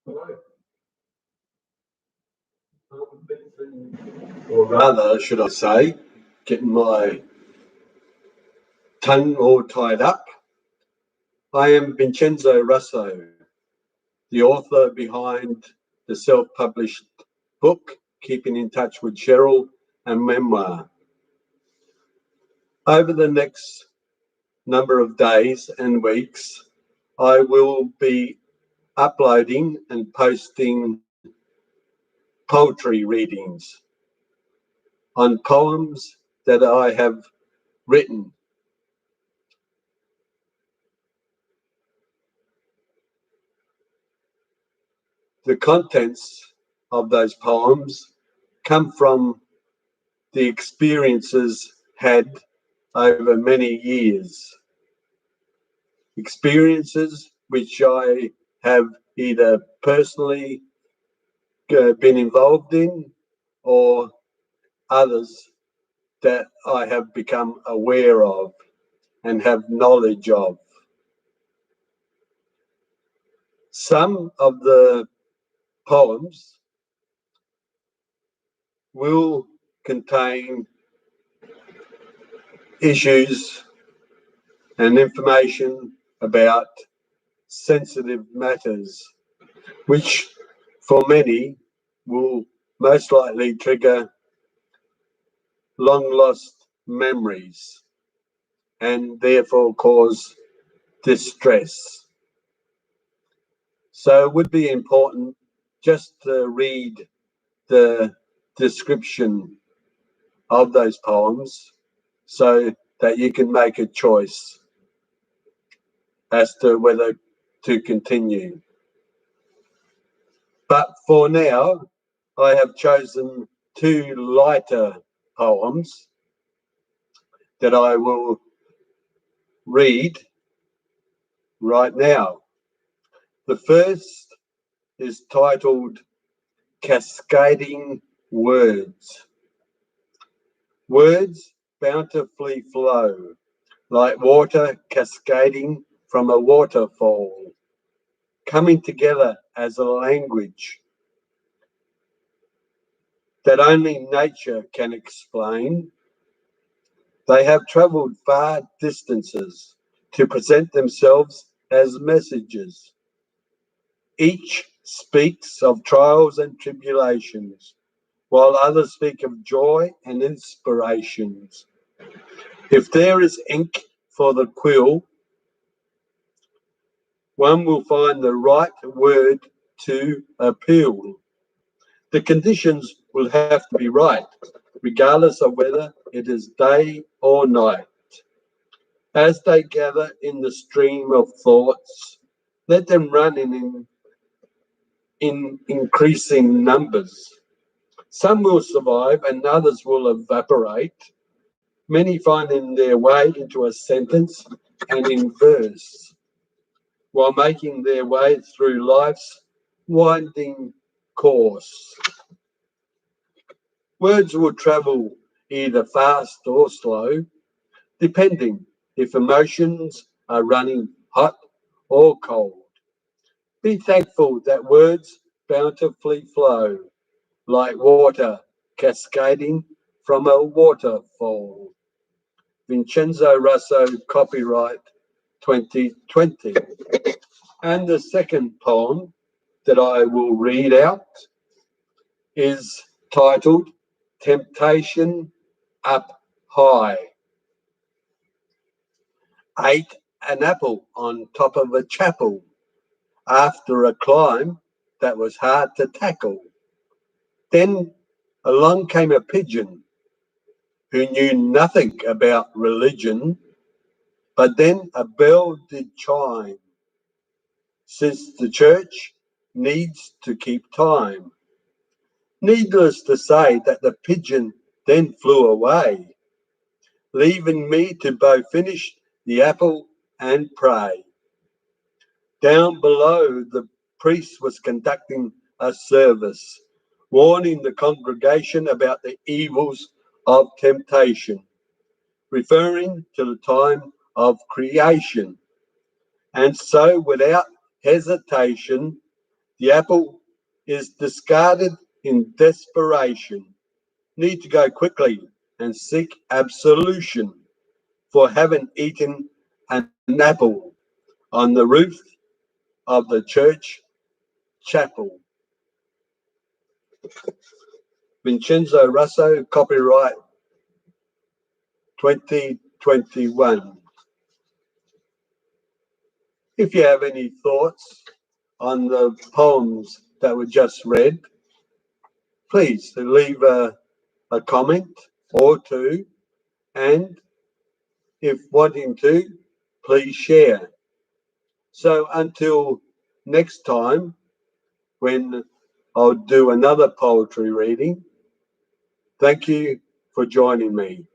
Hello. Or rather, should I say, getting my tongue all tied up. I am Vincenzo Russo, the author behind the self-published book, Keeping in Touch with Cheryl, and memoir. Over the next number of days and weeks, I will be uploading and posting poetry readings on poems that I have written. The contents of those poems come from the experiences had over many years. Experiences which I have either personally been involved in or others that I have become aware of and have knowledge of. Some of the poems will contain issues and information about sensitive matters, which for many will most likely trigger long lost memories and therefore cause distress. So it would be important just to read the description of those poems so that you can make a choice as to whether to continue. But for now, I have chosen two lighter poems that I will read right now. The first is titled Cascading Words. Words bountifully flow like water cascading from a waterfall, coming together as a language that only nature can explain. They have travelled far distances to present themselves as messages. Each speaks of trials and tribulations, while others speak of joy and inspirations. If there is ink for the quill, one will find the right word to appeal. The conditions will have to be right, regardless of whether it is day or night. As they gather in the stream of thoughts, let them run in increasing numbers. Some will survive and others will evaporate, many finding their way into a sentence and in verse, while making their way through life's winding course. Words will travel either fast or slow, depending if emotions are running hot or cold. Be thankful that words bountifully flow like water cascading from a waterfall. Vincenzo Russo, copyright 2020. And the second poem that I will read out is titled Temptation Up High. Ate an apple on top of a chapel after a climb that was hard to tackle. Then along came a pigeon who knew nothing about religion, but then a bell did chime, since the church needs to keep time. Needless to say that the pigeon then flew away, leaving me to both finish the apple and pray. Down below, the priest was conducting a service, warning the congregation about the evils of temptation, referring to the time of creation. And so, without hesitation, The apple is discarded in desperation. Need to go quickly and seek absolution for having eaten an apple on the roof of the church chapel. Vincenzo Russo, copyright 2021. If you have any thoughts on the poems that were just read, please leave a comment or two, and if wanting to, please share. So until next time, when I'll do another poetry reading, thank you for joining me.